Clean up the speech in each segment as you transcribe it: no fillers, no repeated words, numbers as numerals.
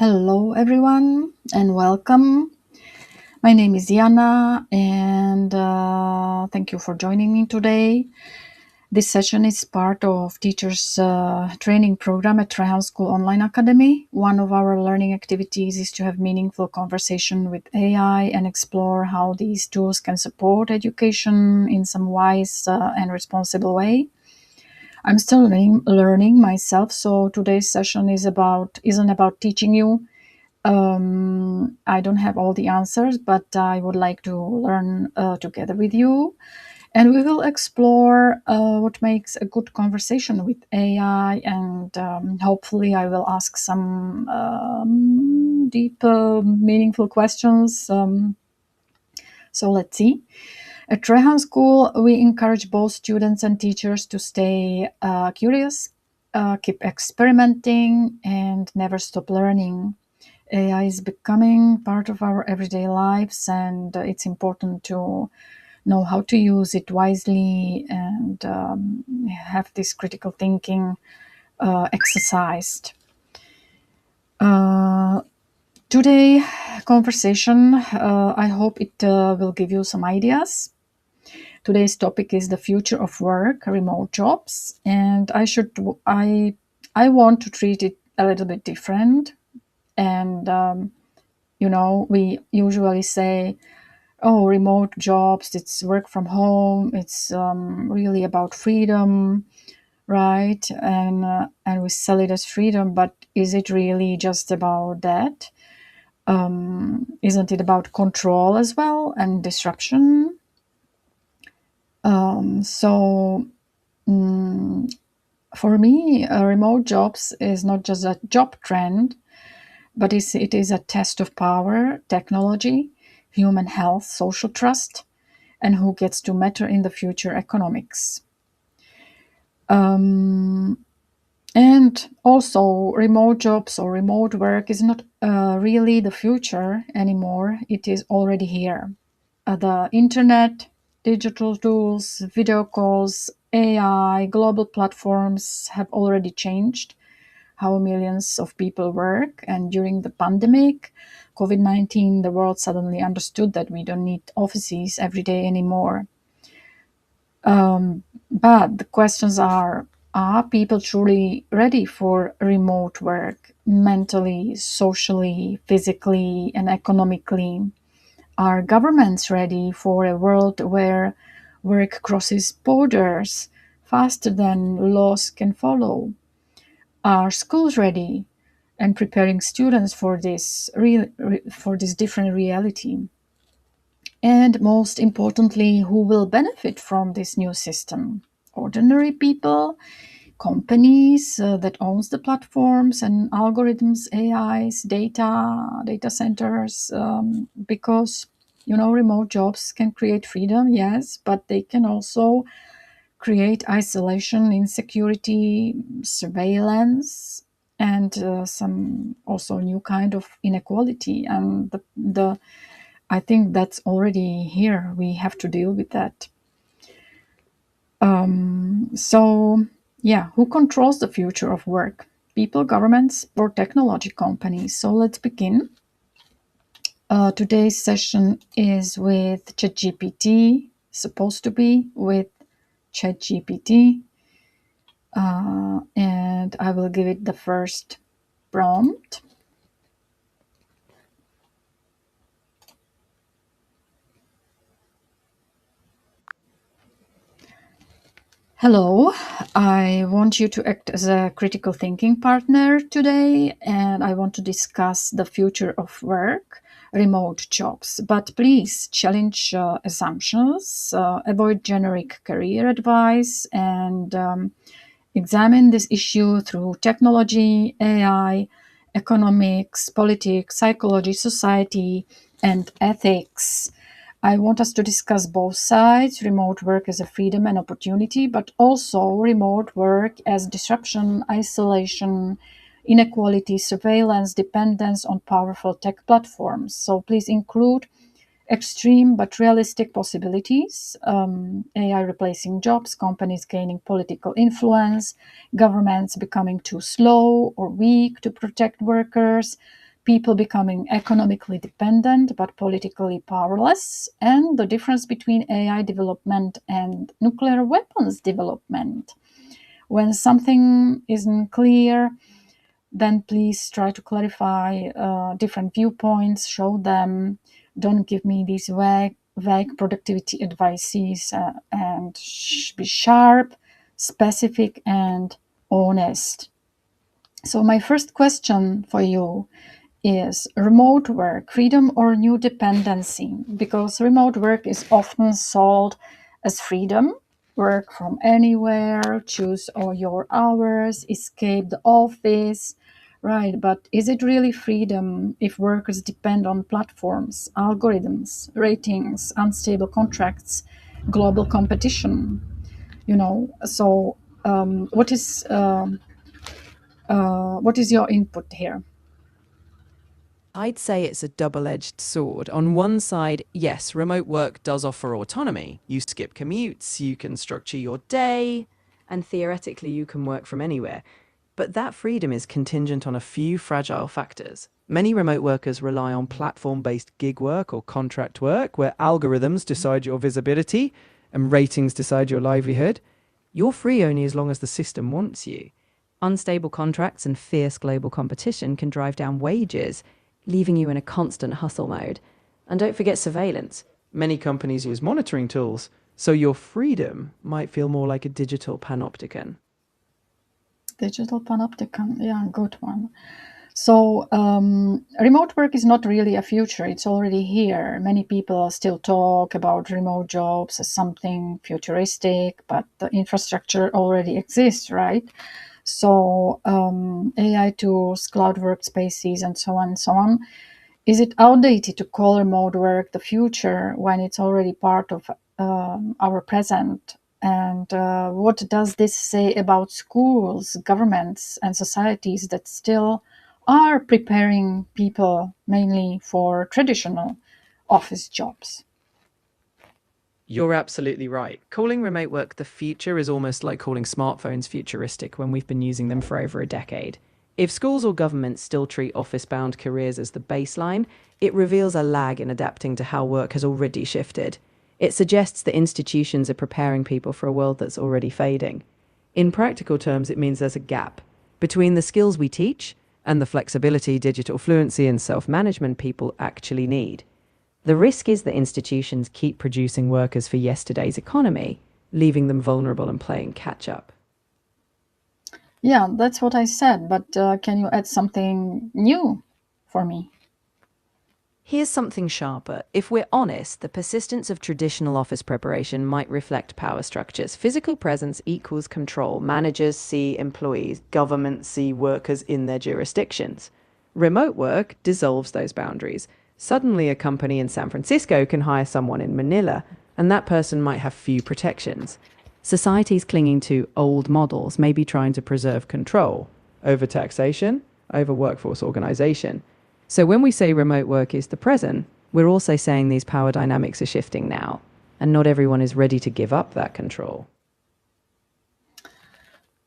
Hello, everyone, and welcome. My name is Yana, and thank you for joining me today. This session is part of teachers' training program at Rehan School Online Academy. One of our learning activities is to have meaningful conversation with AI and explore how these tools can support education in some wise and responsible way. I'm still learning myself, so today's session isn't about teaching you. I don't have all the answers, but I would like to learn together with you. And we will explore what makes a good conversation with AI, and hopefully, I will ask some deep, meaningful questions. So let's see. At Rehan School, we encourage both students and teachers to stay curious, keep experimenting, and never stop learning. AI is becoming part of our everyday lives, and it's important to know how to use it wisely and have this critical thinking exercised. Uh, Today conversation, I hope it will give you some ideas. Today's topic is the future of work, remote jobs, and I want to treat it a little bit different. And we usually say, "Oh, remote jobs, it's work from home. It's really about freedom, right?" And we sell it as freedom, but is it really just about that? Isn't it about control as well and disruption? So for me, remote jobs is not just a job trend, but it is a test of power, technology, human health, social trust, and who gets to matter in the future economics. And also, remote jobs or remote work is not really the future anymore. It is already here. The internet, digital tools, video calls, AI, global platforms have already changed how millions of people work. And during the pandemic, COVID-19, the world suddenly understood that we don't need offices every day anymore. But the questions are people truly ready for remote work mentally, socially, physically, and economically? Are governments ready for a world where work crosses borders faster than laws can follow? Are schools ready and preparing students for for this different reality? And most importantly, who will benefit from this new system? Ordinary people, companies that owns the platforms and algorithms, AIs, data centers, because remote jobs can create freedom, yes, but they can also create isolation, insecurity, surveillance, and some also new kind of inequality. And the I think that's already here. We have to deal with that. So, yeah, who controls the future of work? People, governments, or technology companies? So let's begin. Today's session is with ChatGPT, supposed to be with ChatGPT, and I will give it the first prompt. Hello, I want you to act as a critical thinking partner today, and I want to discuss the future of work, remote jobs. But please challenge assumptions, avoid generic career advice, and examine this issue through technology, AI, economics, politics, psychology, society, and ethics. I want us to discuss both sides: remote work as a freedom and opportunity, but also remote work as disruption, isolation, inequality, surveillance, dependence on powerful tech platforms. So please include extreme but realistic possibilities: AI replacing jobs, companies gaining political influence, governments becoming too slow or weak to protect workers, people becoming economically dependent but politically powerless, and the difference between AI development and nuclear weapons development. When something isn't clear, then please try to clarify different viewpoints, show them. Don't give me these vague productivity advices, and be sharp, specific, and honest. So, my first question for you is remote work, freedom or new dependency? Because remote work is often sold as freedom, work from anywhere, choose all your hours, escape the office, right? But is it really freedom if workers depend on platforms, algorithms, ratings, unstable contracts, global competition? So what is your input here? I'd say it's a double-edged sword. On one side, yes, remote work does offer autonomy. You skip commutes, you can structure your day, and theoretically you can work from anywhere. But that freedom is contingent on a few fragile factors. Many remote workers rely on platform-based gig work or contract work, where algorithms decide your visibility and ratings decide your livelihood. You're free only as long as the system wants you. Unstable contracts and fierce global competition can drive down wages, leaving you in a constant hustle mode. And don't forget surveillance. Many companies use monitoring tools, so your freedom might feel more like a digital panopticon. Digital panopticon, yeah, good one. So, remote work is not really a future, it's already here. Many people still talk about remote jobs as something futuristic, but the infrastructure already exists, right? So, AI tools, cloud workspaces, and so on and so on. Is it outdated to call remote work the future when it's already part of our present? And what does this say about schools, governments, and societies that still are preparing people mainly for traditional office jobs? You're absolutely right. Calling remote work the future is almost like calling smartphones futuristic when we've been using them for over a decade. If schools or governments still treat office bound careers as the baseline, it reveals a lag in adapting to how work has already shifted. It suggests that institutions are preparing people for a world that's already fading. In practical terms, it means there's a gap between the skills we teach and the flexibility, digital fluency, and self management people actually need. The risk is that institutions keep producing workers for yesterday's economy, leaving them vulnerable and playing catch up. Yeah, that's what I said, but can you add something new for me? Here's something sharper. If we're honest, the persistence of traditional office preparation might reflect power structures. Physical presence equals control. Managers see employees, governments see workers in their jurisdictions. Remote work dissolves those boundaries. Suddenly, a company in San Francisco can hire someone in Manila, and that person might have few protections. Societies clinging to old models may be trying to preserve control over taxation, over workforce organization. So when we say remote work is the present, we're also saying these power dynamics are shifting now, and not everyone is ready to give up that control.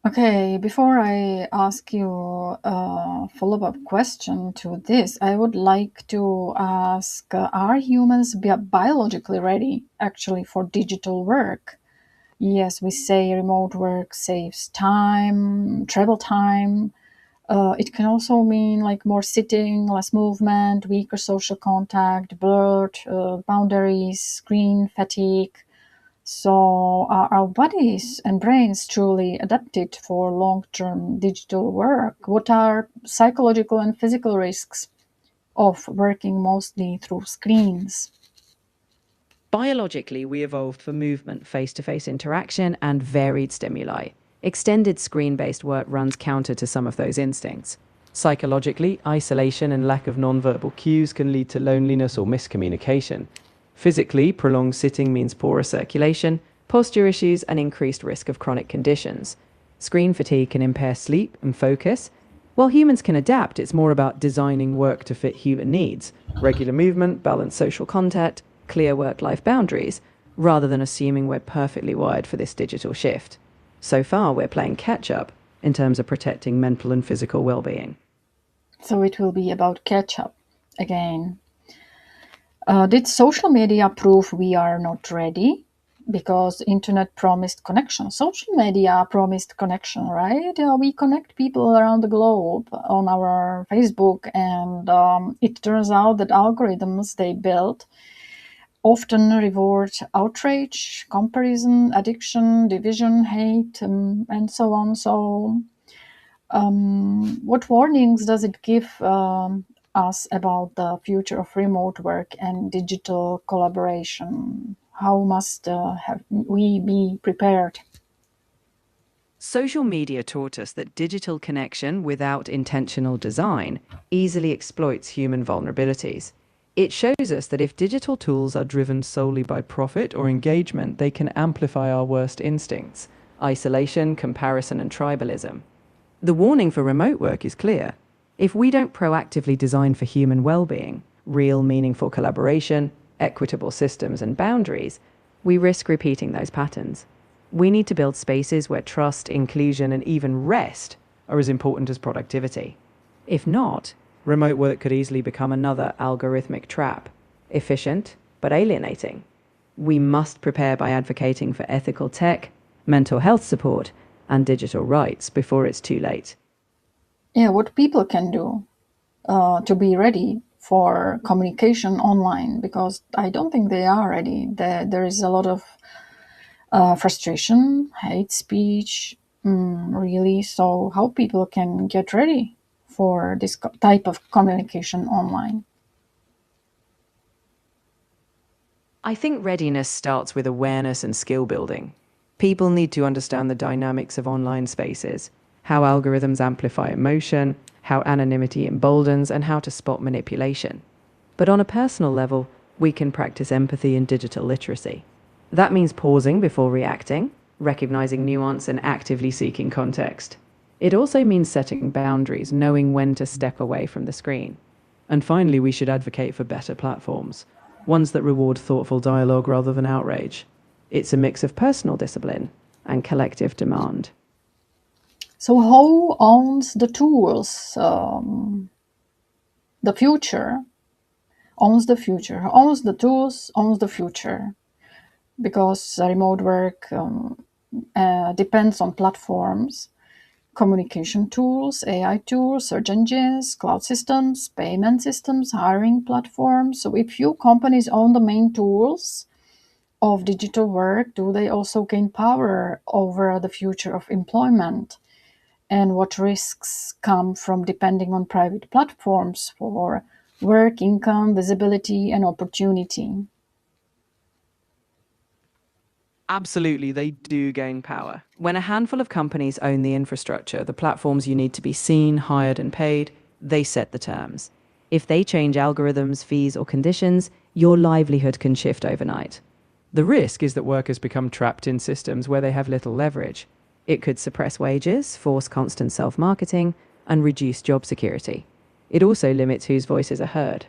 Okay, before I ask you a follow-up question to this, I would like to ask, are humans biologically ready actually for digital work? Yes, we say remote work saves time, travel time. It can also mean like more sitting, less movement, weaker social contact, blurred boundaries, screen fatigue. So, are our bodies and brains truly adapted for long term digital work? What are psychological and physical risks of working mostly through screens? Biologically, we evolved for movement, face-to-face interaction, and varied stimuli. Extended screen-based work runs counter to some of those instincts. Psychologically, isolation and lack of nonverbal cues can lead to loneliness or miscommunication. Physically, prolonged sitting means poorer circulation, posture issues, and increased risk of chronic conditions. Screen fatigue can impair sleep and focus. While humans can adapt, it's more about designing work to fit human needs, regular movement, balanced social contact, clear work-life boundaries, rather than assuming we're perfectly wired for this digital shift. So far, we're playing catch-up in terms of protecting mental and physical well-being. So it will be about catch up again. Did social media prove we are not ready? Because internet promised connection. Social media promised connection, right? We connect people around the globe on our Facebook, and it turns out that algorithms they built often reward outrage, comparison, addiction, division, hate, and so on. So what warnings does it give us about the future of remote work and digital collaboration? How must have we be prepared? Social media taught us that digital connection without intentional design easily exploits human vulnerabilities. It shows us that if digital tools are driven solely by profit or engagement, they can amplify our worst instincts: isolation, comparison, and tribalism. The warning for remote work is clear. If we don't proactively design for human well-being, real meaningful collaboration, equitable systems, and boundaries, we risk repeating those patterns. We need to build spaces where trust, inclusion, and even rest are as important as productivity. If not, remote work could easily become another algorithmic trap, efficient but alienating. We must prepare by advocating for ethical tech, mental health support, and digital rights before it's too late. Yeah, what people can do to be ready for communication online, because I don't think they are ready. There is a lot of frustration, hate speech, really. So, how people can get ready for this type of communication online? I think readiness starts with awareness and skill building. People need to understand the dynamics of online spaces, how algorithms amplify emotion, how anonymity emboldens, and how to spot manipulation. But on a personal level, we can practice empathy and digital literacy. That means pausing before reacting, recognizing nuance, and actively seeking context. It also means setting boundaries, knowing when to step away from the screen. And finally, we should advocate for better platforms, ones that reward thoughtful dialogue rather than outrage. It's a mix of personal discipline and collective demand. So, who owns the tools? The future owns the future. Who owns the tools? Owns the future. Because remote work depends on platforms, communication tools, AI tools, search engines, cloud systems, payment systems, hiring platforms. So, if few companies own the main tools of digital work, do they also gain power over the future of employment? And what risks come from depending on private platforms for work, income, visibility, and opportunity? Absolutely, they do gain power. When a handful of companies own the infrastructure, the platforms you need to be seen, hired, and paid, they set the terms. If they change algorithms, fees, or conditions, your livelihood can shift overnight. The risk is that workers become trapped in systems where they have little leverage. It could suppress wages, force constant self marketing, and reduce job security. It also limits whose voices are heard.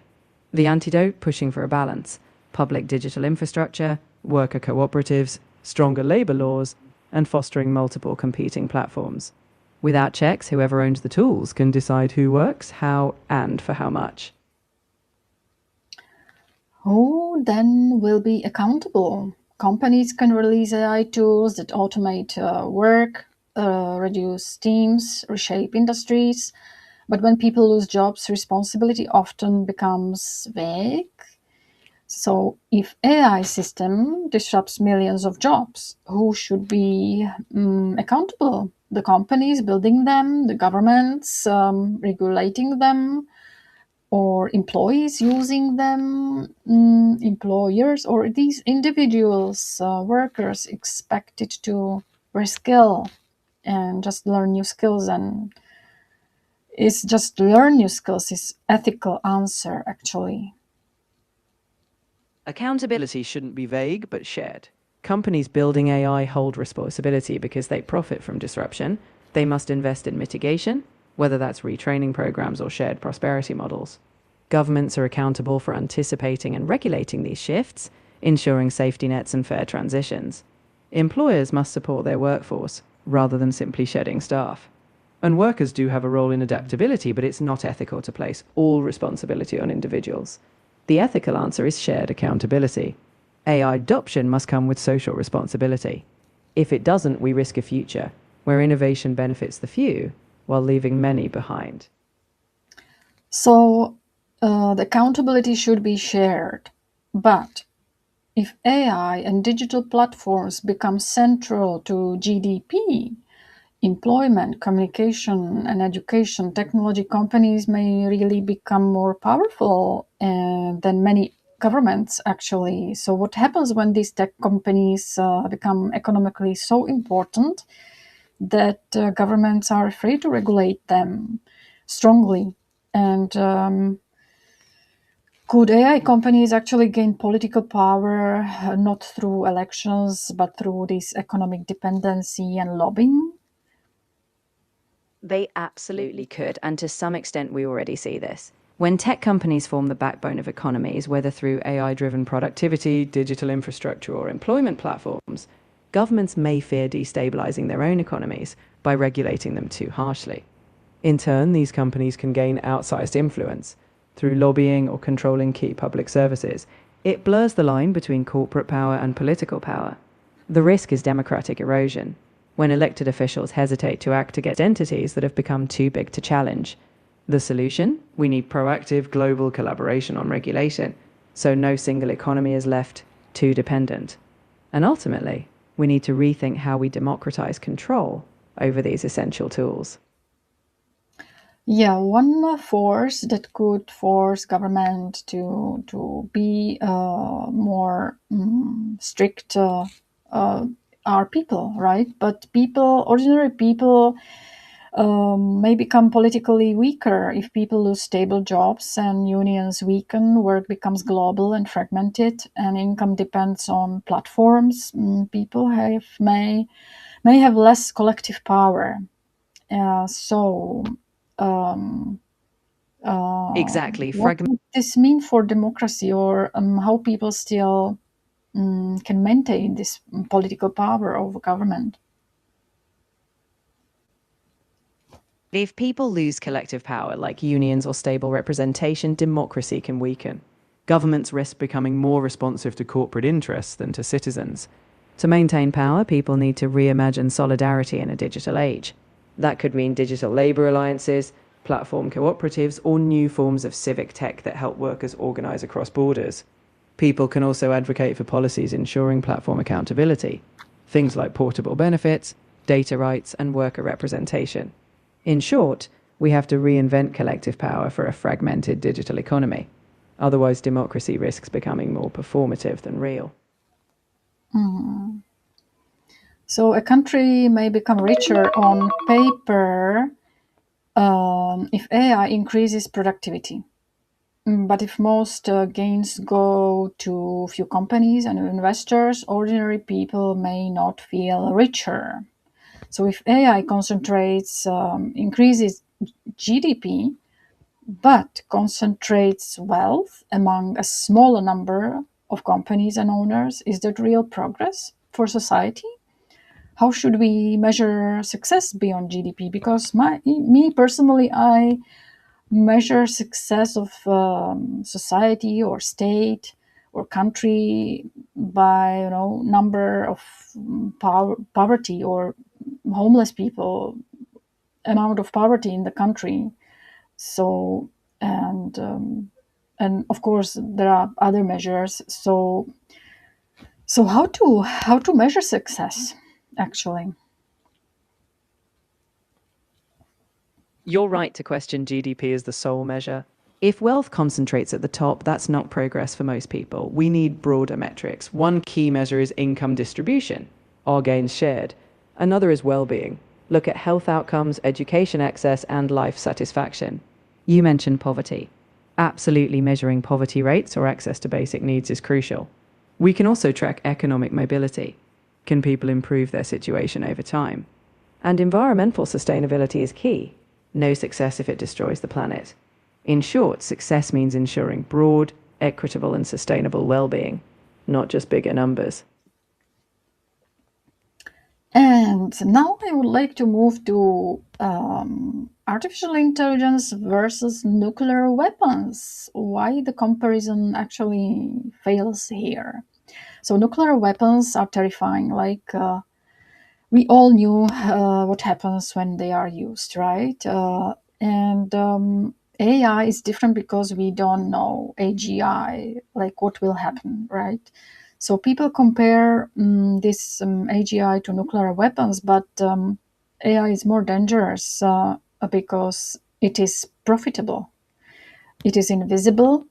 The antidote: pushing for a balance: public digital infrastructure, worker cooperatives, stronger labor laws, and fostering multiple competing platforms. Without checks, whoever owns the tools can decide who works, how, and for how much. Who then will be accountable? Companies can release AI tools that automate work, reduce teams, reshape industries. But when people lose jobs, responsibility often becomes vague. So, if AI system disrupts millions of jobs, who should be accountable? The companies building them, the governments regulating them, or employees using them, employers, or these individuals, workers expected to reskill and just learn new skills. And it's just learn new skills is ethical answer actually. Accountability shouldn't be vague, but shared. Companies building AI hold responsibility because they profit from disruption. They must invest in mitigation, whether that's retraining programs or shared prosperity models. Governments are accountable for anticipating and regulating these shifts, ensuring safety nets and fair transitions. Employers must support their workforce rather than simply shedding staff. And workers do have a role in adaptability, but it's not ethical to place all responsibility on individuals. The ethical answer is shared accountability. AI adoption must come with social responsibility. If it doesn't, we risk a future where innovation benefits the few while leaving many behind. So the accountability should be shared. But if AI and digital platforms become central to GDP, employment, communication, and education, technology companies may really become more powerful than many governments, actually. So, what happens when these tech companies become economically so important that governments are afraid to regulate them strongly? And could AI companies actually gain political power not through elections but through this economic dependency and lobbying? They absolutely could, and to some extent, we already see this. When tech companies form the backbone of economies, whether through AI driven productivity, digital infrastructure, or employment platforms, governments may fear destabilizing their own economies by regulating them too harshly. In turn, these companies can gain outsized influence through lobbying or controlling key public services. It blurs the line between corporate power and political power. The risk is democratic erosion, when elected officials hesitate to act against entities that have become too big to challenge. The solution? We need proactive global collaboration on regulation, so no single economy is left too dependent. And ultimately, we need to rethink how we democratize control over these essential tools. Yeah, one force that could force government to be more strict uh, are people, right? But people, ordinary people, may become politically weaker if people lose stable jobs and unions weaken. Work becomes global and fragmented, and income depends on platforms. People may have less collective power. So. Um, Exactly. what would this mean for democracy, or how people still can maintain this political power over government? If people lose collective power, like unions or stable representation, democracy can weaken. Governments risk becoming more responsive to corporate interests than to citizens. To maintain power, people need to reimagine solidarity in a digital age. That could mean digital labor alliances, platform cooperatives, or new forms of civic tech that help workers organize across borders. People can also advocate for policies ensuring platform accountability, things like portable benefits, data rights, and worker representation. In short, we have to reinvent collective power for a fragmented digital economy. Otherwise, democracy risks becoming more performative than real. So a country may become richer on paper if AI increases productivity. But if most gains go to few companies and investors, ordinary people may not feel richer. So if AI increases GDP, but concentrates wealth among a smaller number of companies and owners, is that real progress for society? How should we measure success beyond GDP? Because me personally, I measure success of society or state or country by number of poverty or homeless people, amount of poverty in the country. So and of course there are other measures. So how to measure success actually? You're right to question GDP as the sole measure. If wealth concentrates at the top, that's not progress for most people. We need broader metrics. One key measure is income distribution, our gains shared. Another is well being. Look at health outcomes, education access, and life satisfaction. You mentioned poverty. Absolutely, measuring poverty rates or access to basic needs is crucial. We can also track economic mobility. Can people improve their situation over time? And environmental sustainability is key. No success if it destroys the planet. In short, success means ensuring broad, equitable, and sustainable well being, not just bigger numbers. And now I would like to move to artificial intelligence versus nuclear weapons. Why the comparison actually fails here. So, nuclear weapons are terrifying. We all knew what happens when they are used, right? And AI is different because we don't know AGI, like what will happen, right? So people compare this AGI to nuclear weapons, but AI is more dangerous because it is profitable, it is invisible,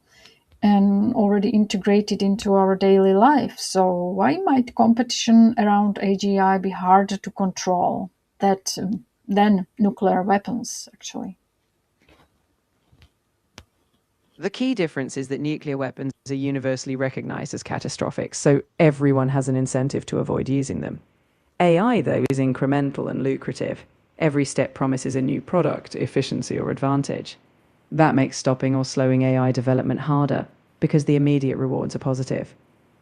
and already integrated into our daily life. So why might competition around AGI be harder to control than nuclear weapons, actually? The key difference is that nuclear weapons are universally recognized as catastrophic, so everyone has an incentive to avoid using them. AI, though, is incremental and lucrative. Every step promises a new product, efficiency, or advantage. That makes stopping or slowing AI development harder because the immediate rewards are positive.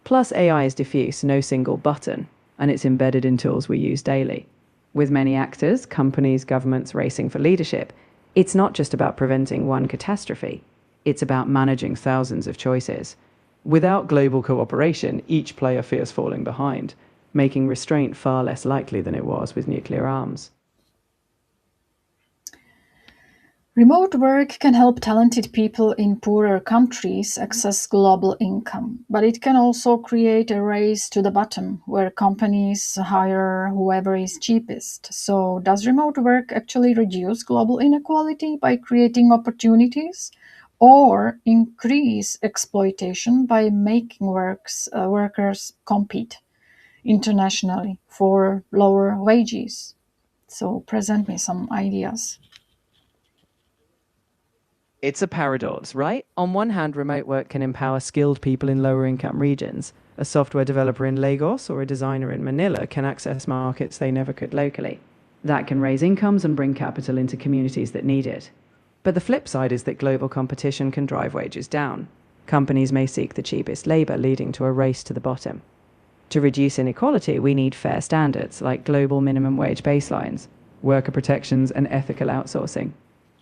Plus, AI is diffuse, no single button, and it's embedded in tools we use daily. With many actors, companies, governments racing for leadership, it's not just about preventing one catastrophe, it's about managing thousands of choices. Without global cooperation, each player fears falling behind, making restraint far less likely than it was with nuclear arms. Remote work can help talented people in poorer countries access global income, but it can also create a race to the bottom where companies hire whoever is cheapest. So, does remote work actually reduce global inequality by creating opportunities or increase exploitation by making workers compete internationally for lower wages? So, present me some ideas. It's a paradox, right? On one hand, remote work can empower skilled people in lower income regions. A software developer in Lagos or a designer in Manila can access markets they never could locally. That can raise incomes and bring capital into communities that need it. But the flip side is that global competition can drive wages down. Companies may seek the cheapest labor, leading to a race to the bottom. To reduce inequality, we need fair standards like global minimum wage baselines, worker protections, and ethical outsourcing.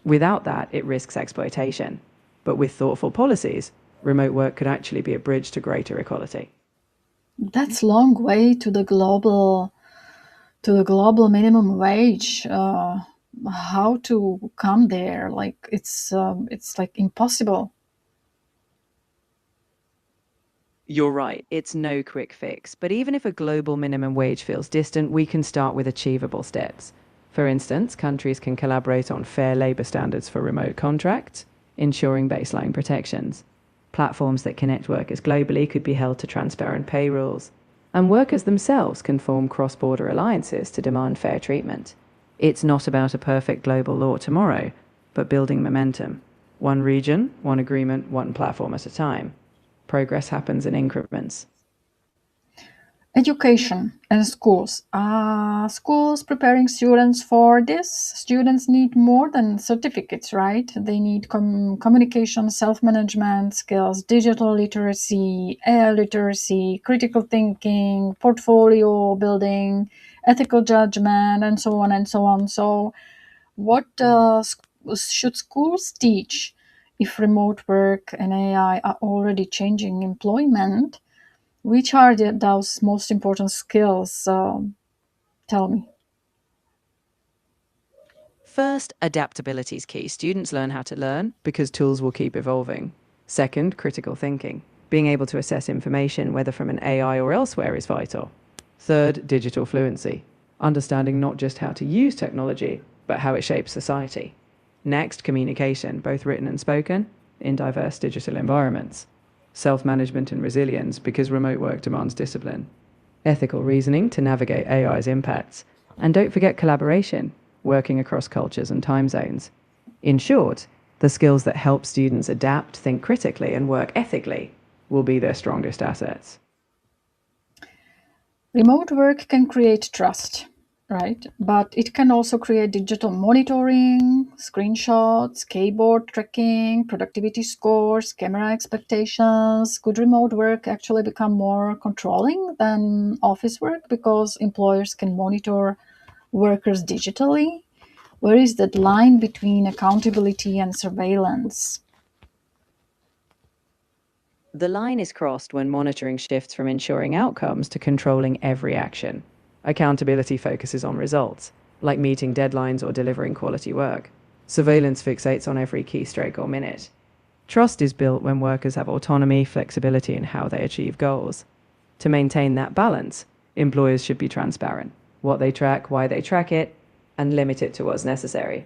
Without that, it risks exploitation. But with thoughtful policies, remote work could actually be a bridge to greater equality. That's long way to the global minimum wage. How to come there? Like it's like impossible. You're right, it's no quick fix, but even if a global minimum wage feels distant, we can start with achievable steps. For instance, countries can collaborate on fair labor standards for remote contracts, ensuring baseline protections. Platforms that connect workers globally could be held to transparent pay rules, and workers themselves can form cross border alliances to demand fair treatment. It's not about a perfect global law tomorrow, but building momentum. One region, one agreement, one platform at a time. Progress happens in increments. Education and schools. Schools preparing students for this. Students need more than certificates, right? They need communication, self management skills, digital literacy, AI literacy, critical thinking, portfolio building, ethical judgment, and so on and so on. So, what should schools teach if remote work and AI are already changing employment? Which are those most important skills? Tell me. First, adaptability is key. Students learn how to learn because tools will keep evolving. Second, critical thinking. Being able to assess information, whether from an AI or elsewhere, is vital. Third, digital fluency. Understanding not just how to use technology, but how it shapes society. Next, communication, both written and spoken, in diverse digital environments. Self management and resilience, because remote work demands discipline. Ethical reasoning to navigate AI's impacts. And don't forget collaboration, working across cultures and time zones. In short, the skills that help students adapt, think critically, and work ethically will be their strongest assets. Remote work can create trust. right? But it can also create digital monitoring, screenshots, keyboard tracking, productivity scores, camera expectations. Could remote work actually become more controlling than office work because employers can monitor workers digitally? Where is that line between accountability and surveillance? The line is crossed when monitoring shifts from ensuring outcomes to controlling every action. Accountability focuses on results, like meeting deadlines or delivering quality work. Surveillance fixates on every keystroke or minute. Trust is built when workers have autonomy, flexibility in how they achieve goals. To maintain that balance, employers should be transparent: what they track, why they track it, and limit it to what's necessary.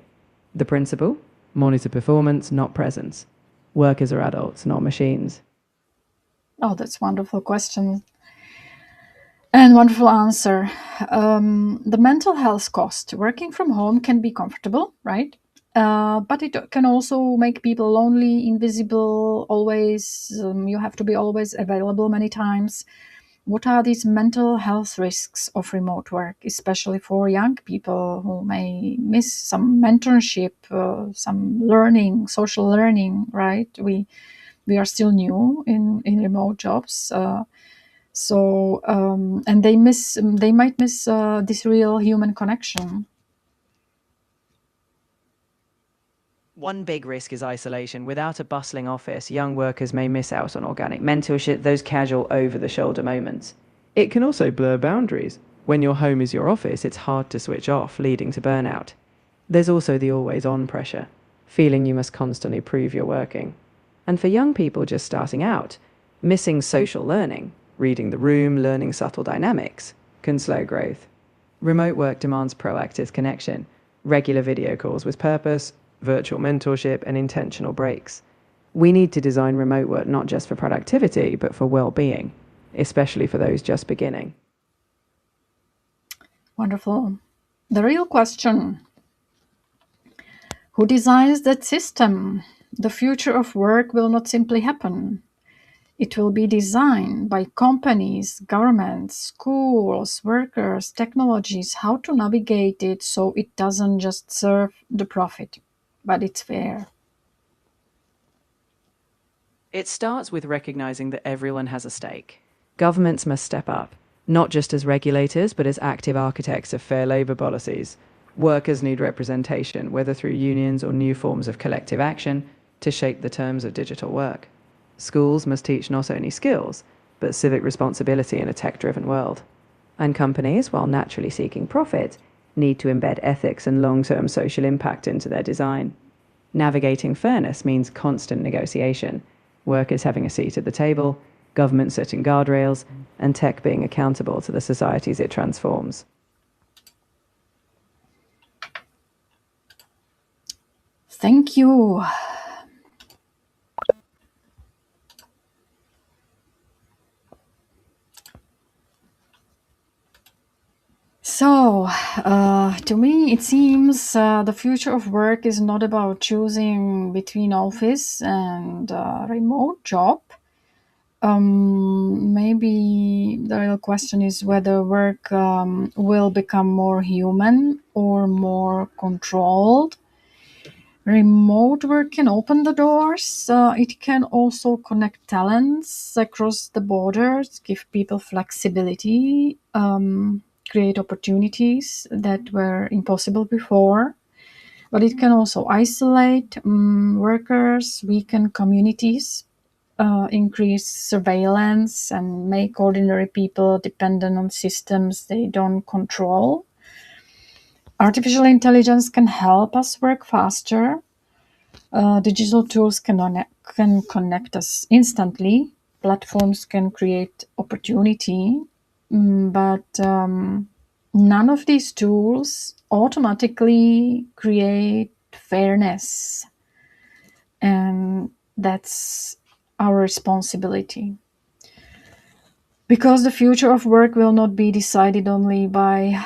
The principle? Monitor performance, not presence. Workers are adults, not machines. Oh, that's a wonderful question. And wonderful answer. The mental health cost. Working from home can be comfortable, right? But it can also make people lonely, invisible, always. You have to be always available many times. What are these mental health risks of remote work, especially for young people who may miss some mentorship, some learning, social learning, right? We are still new in remote jobs. And they might miss this real human connection. One big risk is isolation. Without a bustling office, young workers may miss out on organic mentorship, those casual, over the shoulder moments. It can also blur boundaries. When your home is your office, it's hard to switch off, leading to burnout. There's also the always on pressure, feeling you must constantly prove you're working. And for young people just starting out, missing social learning, reading the room, learning subtle dynamics, can slow growth. Remote work demands proactive connection, regular video calls with purpose, virtual mentorship, and intentional breaks. We need to design remote work not just for productivity, but for well being, especially for those just beginning. Wonderful. The real question: who designs that system? The future of work will not simply happen. It will be designed by companies, governments, schools, workers, technologies, how to navigate it so it doesn't just serve the profit, but it's fair. It starts with recognizing that everyone has a stake. Governments must step up, not just as regulators, but as active architects of fair labor policies. Workers need representation, whether through unions or new forms of collective action, to shape the terms of digital work. Schools must teach not only skills, but civic responsibility in a tech-driven world. And companies, while naturally seeking profit, need to embed ethics and long-term social impact into their design. Navigating fairness means constant negotiation, workers having a seat at the table, government setting guardrails, and tech being accountable to the societies it transforms. Thank you. So, to me, it seems the future of work is not about choosing between office and remote job. Maybe the real question is whether work will become more human or more controlled. Remote work can open the doors. It can also connect talents across the borders, give people flexibility, create opportunities that were impossible before. But it can also isolate workers, weaken communities, increase surveillance, and make ordinary people dependent on systems they don't control. Artificial intelligence can help us work faster. Digital tools can connect us instantly. Platforms can create opportunity, but none of these tools automatically create fairness, and that's our responsibility. Because the future of work will not be decided only by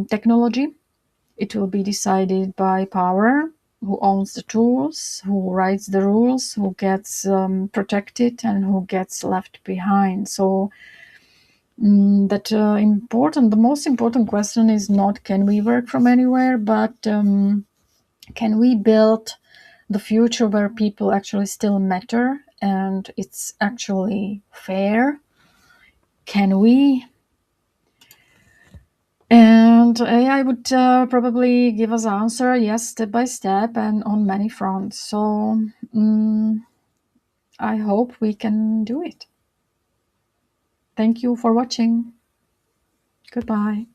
technology, it will be decided by power: who owns the tools, who writes the rules, who gets protected, and who gets left behind. So The most important question is not can we work from anywhere, but can we build the future where people actually still matter and it's actually fair? Can we? And AI would probably give us answer yes, step by step and on many fronts. So I hope we can do it. Thank you for watching. Goodbye.